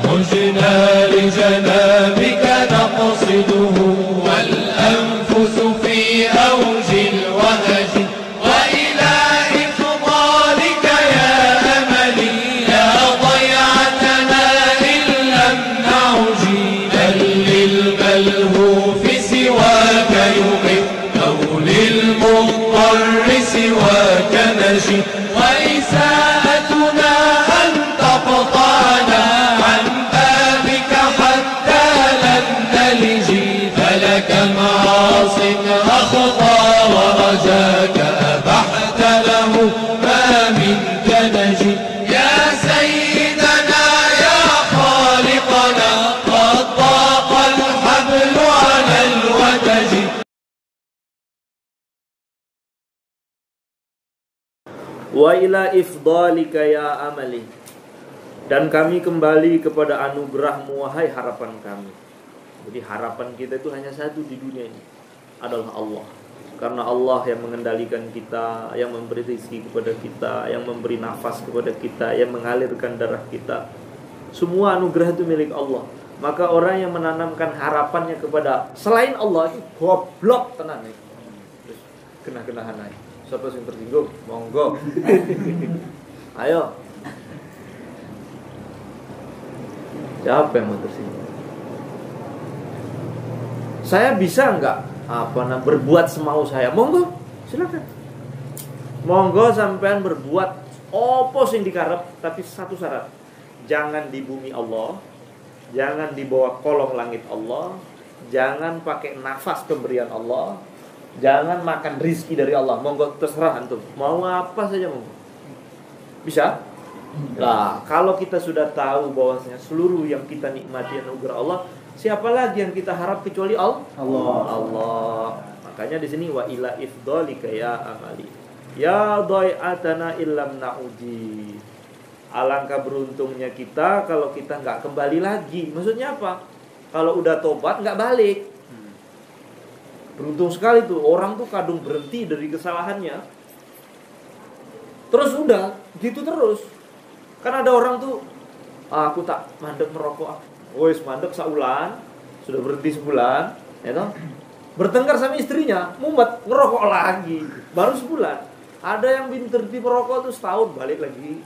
عجنا لجنابك نقصده والأنفس في أوج الوهج وإلى إفضالك يا أملي يا ضيعتنا إن لم نعجي بل للملهوف سواك يغيث أو للمضطر سواك نجي وإساءتنا أن تقطعنا عن بابك حتى لن نلجي فلك معاص أخطى ورجاك أبحت له ما منك نجي يا سيدنا يا خالقنا قد ضاق الحبل على الوتج. Wa ila ifdalika ya amali, dan kami kembali kepada anugerahmu wahai harapan kami. Jadi harapan kita itu hanya satu di dunia ini, adalah Allah. Karena Allah yang mengendalikan kita, yang memberi rezeki kepada kita, yang memberi nafas kepada kita, yang mengalirkan darah kita. Semua anugerah itu milik Allah. Maka orang yang menanamkan harapannya kepada selain Allah itu goblok tenan. Terus kena-kenahan aja. Siapa yang tersinggung? Monggo. Ayo. Siapa yang mau tersinggung? Saya bisa enggak berbuat semau saya? Monggo, silakan. Monggo sampean berbuat opo sing dikarep, tapi satu syarat. Jangan di bumi Allah, jangan di bawah kolong langit Allah, jangan pakai nafas pemberian Allah, jangan makan rizki dari Allah. Monggo terserah antum. Mau apa saja monggo. Bisa? Nah, kalau kita sudah tahu bahwasanya seluruh yang kita nikmati anugerah Allah, siapa lagi yang kita harap kecuali Allah? Allah. Makanya di sini wa ila ifdalika ya amali. Ya dhai'atana illam na'udi. Alangkah beruntungnya kita kalau kita nggak kembali lagi. Maksudnya apa? Kalau udah tobat nggak balik. Beruntung sekali tuh orang tuh kadung berhenti dari kesalahannya. Terus udah gitu terus. Kan ada orang tuh aku tak mandek merokok. Wes mandek saulan, sudah berhenti sebulan, ya toh? Bertengkar sama istrinya, mumet ngerokok lagi. Baru sebulan. Ada yang berhenti merokok tuh setahun balik lagi.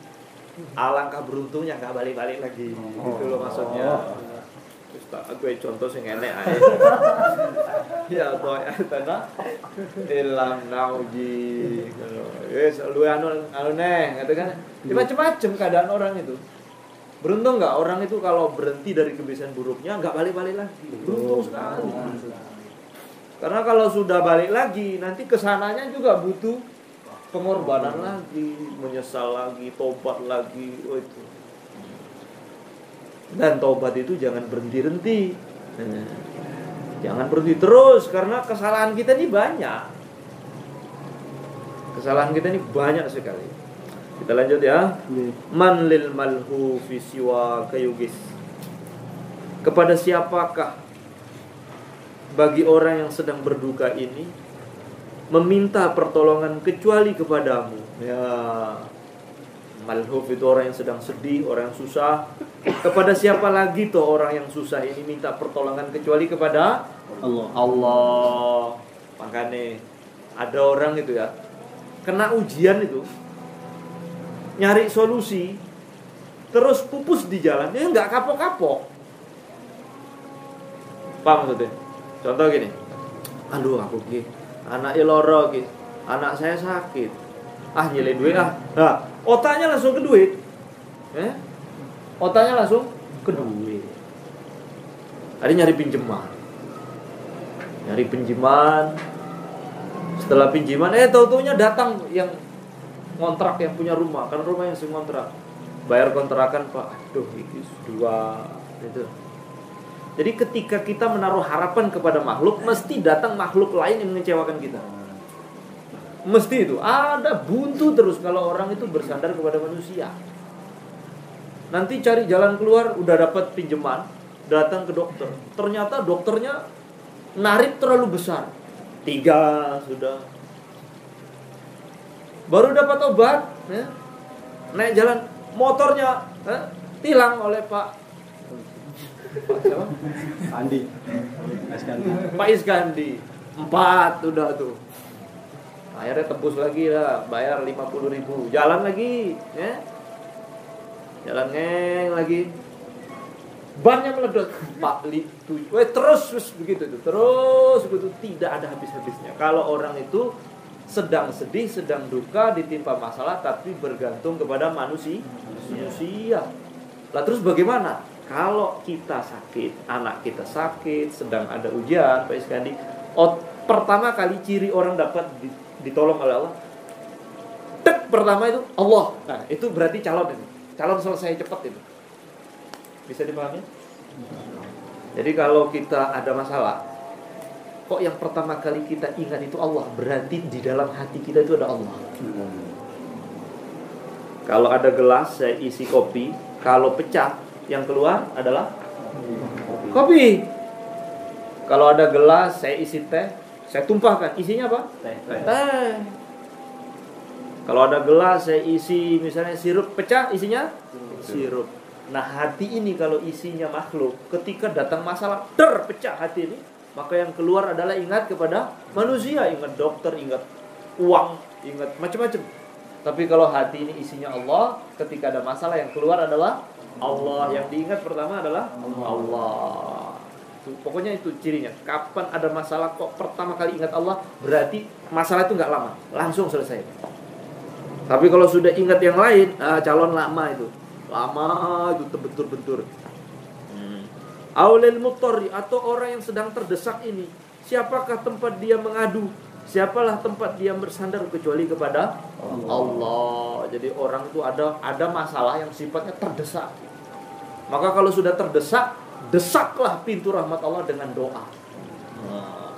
Alangkah beruntungnya nggak balik-balik lagi. Gitu loh maksudnya. Aku contoh sing enek ae. Ya toh tanah ilam nauji. Wes lu anu neh, gitu kan. Macam-macam keadaan orang itu. Beruntung nggak orang itu kalau berhenti dari kebiasaan buruknya nggak balik-balik lagi. Beruntung sekali. Karena kalau sudah balik lagi nanti kesananya juga butuh pengorbanan lagi, menyesal lagi, tobat lagi. Oh itu. Dan taubat itu jangan berhenti-henti. Jangan berhenti terus, karena kesalahan kita ini banyak. Kesalahan kita ini banyak sekali. Kita lanjut ya. Man lil malhu fi siwa kayugis. Kepada siapakah bagi orang yang sedang berduka ini meminta pertolongan kecuali kepadamu? Ya. Malhuf itu orang yang sedang sedih, orang yang susah. Kepada siapa lagi tuh orang yang susah ini minta pertolongan kecuali kepada Allah. Makanya ada orang itu ya, kena ujian itu, nyari solusi, terus pupus di jalan, dia nggak kapok-kapok. Paham maksudnya? Contoh gini, aduh aku ki, anak loro ki, anak saya sakit, nyilai duit ah. Nah, otaknya langsung ke duit. Otaknya langsung ke duit. Ada nyari pinjaman. Setelah pinjaman, tahu-taunya datang yang ngontrak, yang punya rumah. Karena rumah yang ngontrak. Bayar kontrakan, Pak. Aduh, ini dua. Gitu. Jadi ketika kita menaruh harapan kepada makhluk, mesti datang makhluk lain yang mengecewakan kita. Mesti itu. Ada buntu terus kalau orang itu bersandar kepada manusia. Nanti cari jalan keluar, udah dapat pinjaman, datang ke dokter. Ternyata dokternya narik terlalu besar. 3 sudah. Baru dapat obat, ya. Naik jalan, motornya tilang oleh Pak siapa? Andi. Pak Iskandi. 4 udah tuh. Akhirnya tebus lagi lah, bayar 50.000. Jalan lagi, ya. Jalan ngeng lagi. Bannya meledos. Terus begitu tuh. Terus begitu, tidak ada habis-habisnya. Kalau orang itu sedang sedih, sedang duka, ditimpa masalah, tapi bergantung kepada manusia. Lah terus bagaimana? Kalau kita sakit, anak kita sakit, sedang ada ujian, Pak Iskandi, pertama kali ciri orang dapat ditolong oleh Allah, pertama itu Allah. Nah itu berarti calon itu. Calon selesai cepat itu. Bisa dipahami? Jadi kalau kita ada masalah, kok yang pertama kali kita ingat itu Allah, berarti di dalam hati kita itu ada Allah. Kalau ada gelas saya isi kopi, kalau pecah yang keluar adalah kopi. Kalau ada gelas saya isi teh, saya tumpahkan, isinya apa? Teh. Kalau ada gelas saya isi misalnya sirup, pecah, isinya sirup. Nah hati ini kalau isinya makhluk, ketika datang masalah, pecah hati ini, maka yang keluar adalah ingat kepada manusia, ingat dokter, ingat uang, ingat macam-macam. Tapi kalau hati ini isinya Allah, ketika ada masalah yang keluar adalah Allah. Yang diingat pertama adalah Allah. Pokoknya itu cirinya. Kapan ada masalah kok pertama kali ingat Allah, berarti masalah itu nggak lama, langsung selesai. Tapi kalau sudah ingat yang lain, calon lama itu terbentur-bentur. Aulil mutorri, atau orang yang sedang terdesak ini, siapakah tempat dia mengadu? Siapalah tempat dia bersandar kecuali kepada Allah. Jadi orang itu ada masalah yang sifatnya terdesak. Maka kalau sudah terdesak, desaklah pintu rahmat Allah dengan doa.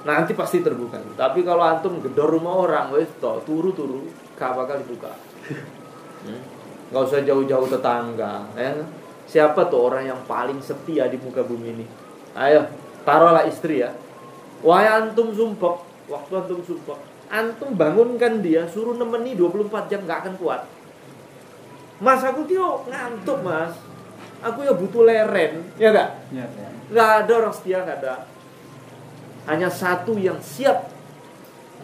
Nanti pasti terbuka. Tapi kalau antum gedor rumah orang, wes turu gak bakal dibuka. Gak usah jauh-jauh tetangga, ya. Siapa tuh orang yang paling setia di muka bumi ini? Ayo, taruhlah istri ya. Wahai antum sumpah, waktu antum sumpah, antum bangunkan dia, suruh nemeni 24 jam gak akan kuat. Mas, aku tuh ngantuk mas, aku ya butuh leren, ya gak? Ya. Gak ada orang setia, gak ada. Hanya satu yang siap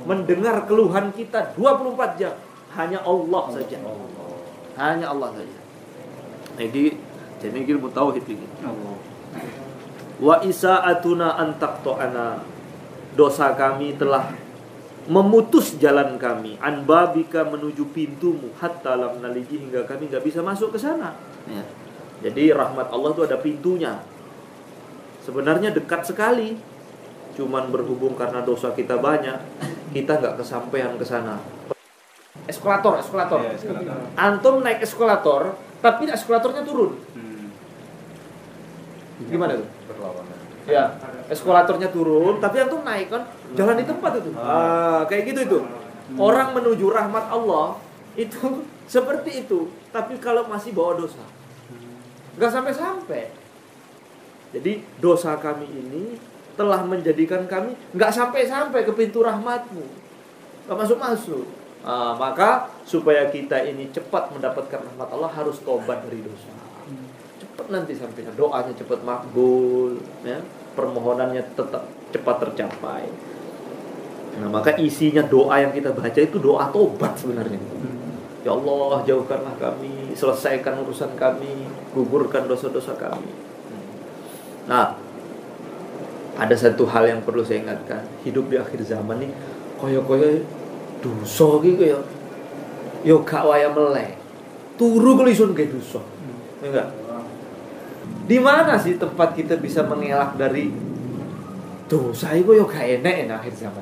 mendengar keluhan kita 24 jam, hanya Allah saja. Hanya Allah saja. Jadi ilmu tauhid ini. Wa isa'atuna an taqta'ana, dosa kami telah memutus jalan kami, an babika, menuju pintumu, hatta lam naliji, hingga kami enggak bisa masuk ke sana. Ya. Jadi rahmat Allah itu ada pintunya. Sebenarnya dekat sekali. Cuman berhubung karena dosa kita banyak, kita enggak kesampaian ke sana. Eskalator. Ya, eskalator. Antum naik eskalator, tapi eskalatornya turun. Gimana tuh? Berlawanan. Ya, eskalatornya turun, tapi antum naik kan, jalan di tempat itu. Kayak gitu itu. Orang menuju rahmat Allah itu seperti itu, tapi kalau masih bawa dosa, nggak sampai-sampai. Jadi dosa kami ini telah menjadikan kami nggak sampai-sampai ke pintu rahmatmu, nggak masuk-masuk. Maka supaya kita ini cepat mendapatkan rahmat Allah, harus tobat dari dosa. Cepat nanti sampainya, doanya cepat makbul, ya, permohonannya tetap cepat tercapai. Nah, maka isinya doa yang kita baca itu doa tobat sebenarnya. Ya Allah, jauhkanlah kami, selesaikan urusan kami, gugurkan dosa-dosa kami. Nah, ada satu hal yang perlu saya ingatkan, hidup di akhir zaman nih koyo-koyo dosa gitu ya. Yo gak waya melek. Turu kok iso ge dosa. Enggak. Di mana sih tempat kita bisa mengelak dari dosa itu? Yo gak enak akhir zaman.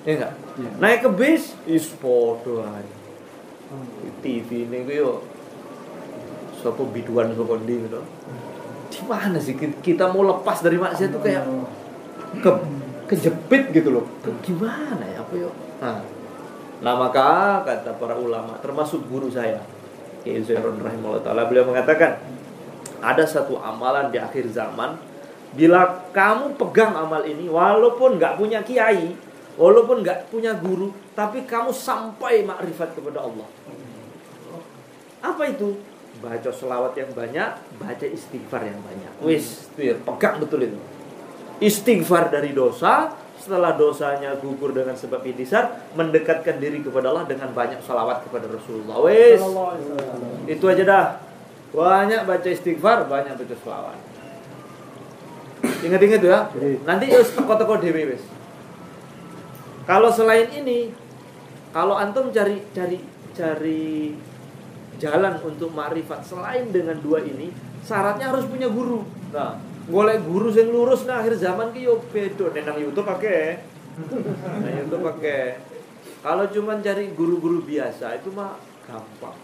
Ya enggak? Ya. Naik ke bis is podo ae. TV ini yo sapa biduan sapa ndi gitu. Di mana sih kita mau lepas dari maksiat itu kayak kejepit gitu loh. Gimana ya apa yo? Nah maka kata para ulama, termasuk guru saya Kiai Zairun rahimahullah ta'ala, beliau mengatakan ada satu amalan di akhir zaman, bila kamu pegang amal ini, walaupun gak punya kiai, Walaupun nggak punya guru, tapi kamu sampai makrifat kepada Allah. Apa itu? Baca selawat yang banyak, baca istighfar yang banyak. Wis, pegang betul itu. Istighfar dari dosa, setelah dosanya gugur dengan sebab intisar, mendekatkan diri kepada Allah dengan banyak salawat kepada Rasulullah. Wis, itu aja dah. Banyak baca istighfar, banyak baca selawat. Ingat-ingat ya. Nanti teko-teko dhewe wis. Kalau selain ini, kalau antum cari jalan untuk ma'rifat selain dengan dua ini, syaratnya harus punya guru. Nah, golek guru sing lurus nah akhir zaman ki yo beda. Nang YouTube pakai. Nah, YouTube pakai. Kalau cuma cari guru-guru biasa itu mah gampang.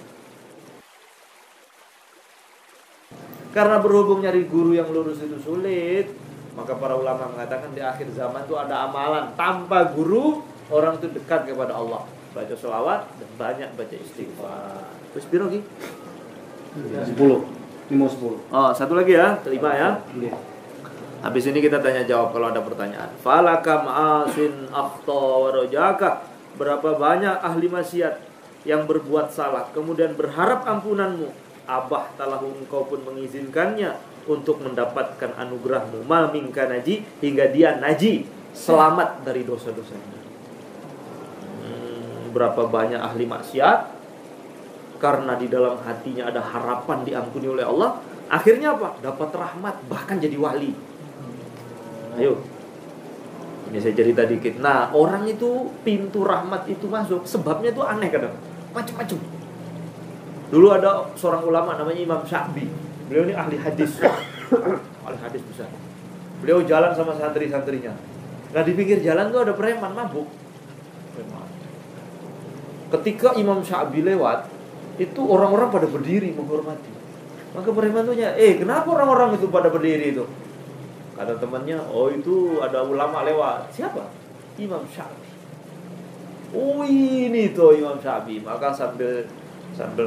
Karena berhubung nyari guru yang lurus itu sulit, maka para ulama mengatakan di akhir zaman itu ada amalan tanpa guru orang itu dekat kepada Allah. Baca selawat dan banyak baca istighfar. Terus piro ki? 10. 10. Oh, satu lagi ya, 5 ya. Habis ini kita tanya jawab kalau ada pertanyaan. Falakam asin akhta wa rajaka. Berapa banyak ahli maksiat yang berbuat salah kemudian berharap ampunanmu. Abah talahu engkau pun mengizinkannya untuk mendapatkan anugerahmu. Ma minka naji, hingga dia naji, selamat dari dosa-dosanya. Berapa banyak ahli maksiat karena di dalam hatinya ada harapan diampuni oleh Allah, akhirnya apa? Dapat rahmat, bahkan jadi wali. Ayo, ini saya cerita dikit. Nah, orang itu pintu rahmat itu masuk, sebabnya itu aneh kadang, macam-macam. Dulu ada seorang ulama namanya Imam Sya'bi. Beliau ini ahli hadis, ahli hadis besar. Beliau jalan sama santri-santrinya. Nah, di pinggir jalan tuh ada preman mabuk. Ketika Imam Sya'bi lewat, itu orang-orang pada berdiri menghormati. Maka preman tuh kenapa orang-orang itu pada berdiri itu? Kata temannya, oh itu ada ulama lewat. Siapa? Imam Sya'bi. Oh ini tuh Imam Sya'bi. Maka sambil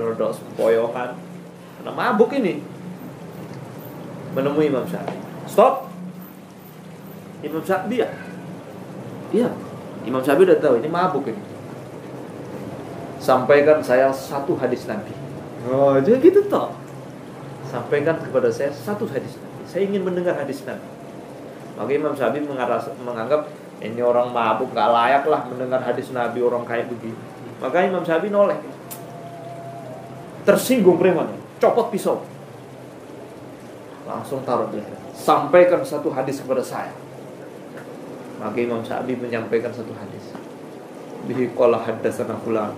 rodok sempoyongan, karena mabuk ini, menemui Imam Sya'bi. Stop. Imam Sya'bi ya? Iya. Imam Sya'bi udah tahu ini mabuk ini. Sampaikan saya satu hadis Nabi. Oh, jadi gitu toh. Sampaikan kepada saya satu hadis Nabi. Saya ingin mendengar hadis Nabi. Maka Imam Sya'bi menganggap ini orang mabuk, gak layak lah mendengar hadis Nabi orang kayak begini. Maka Imam Sya'bi noleh. Tersinggung preman, copot pisau. Langsung taruh di leher. Sampaikan satu hadis kepada saya. Maka Imam Sya'bi menyampaikan satu hadis. Bihi qala haddatsana fulan.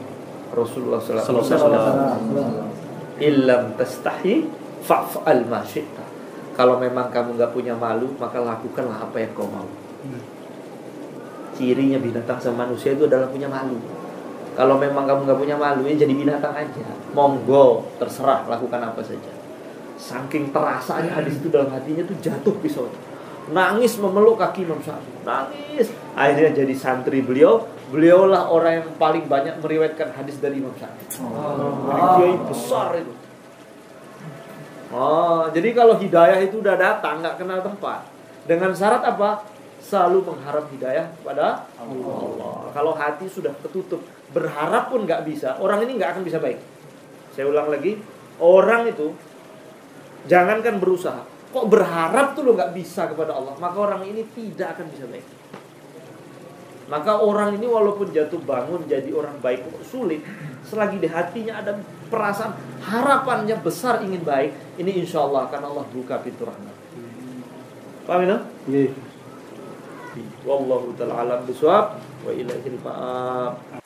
Rasulullah sallallahu alaihi wasallam, illam tastahi fa'al ma syi'ta. Kalau memang kamu enggak punya malu, maka lakukanlah apa yang kau mau. Cirinya binatang sama manusia itu adalah punya malu. Kalau memang kamu enggak punya malu, ya jadi binatang aja. Monggo, terserah, lakukan apa saja. Saking terasanya hadis itu dalam hatinya tuh jatuh pisau. Nangis memeluk kaki Imam Sya'bi. Nangis. Akhirnya jadi santri beliau. Beliaulah orang yang paling banyak meriwayatkan hadis dari Imam Sya'bi. Kiai besar itu. Jadi kalau hidayah itu udah datang, nggak kenal tempat. Dengan syarat apa? Selalu mengharap hidayah kepada Allah. Kalau hati sudah ketutup, berharap pun nggak bisa. Orang ini nggak akan bisa baik. Saya ulang lagi, orang itu jangankan berusaha, kok berharap tuh lo nggak bisa kepada Allah, maka orang ini tidak akan bisa baik. Maka orang ini walaupun jatuh bangun jadi orang baik sulit, selagi di hatinya ada perasaan harapannya besar ingin baik, ini insya Allah akan Allah buka pintu rahmat. Paham ya? Iya. Wallahu ta'ala alam bisawab wa ilaihil ma'ab.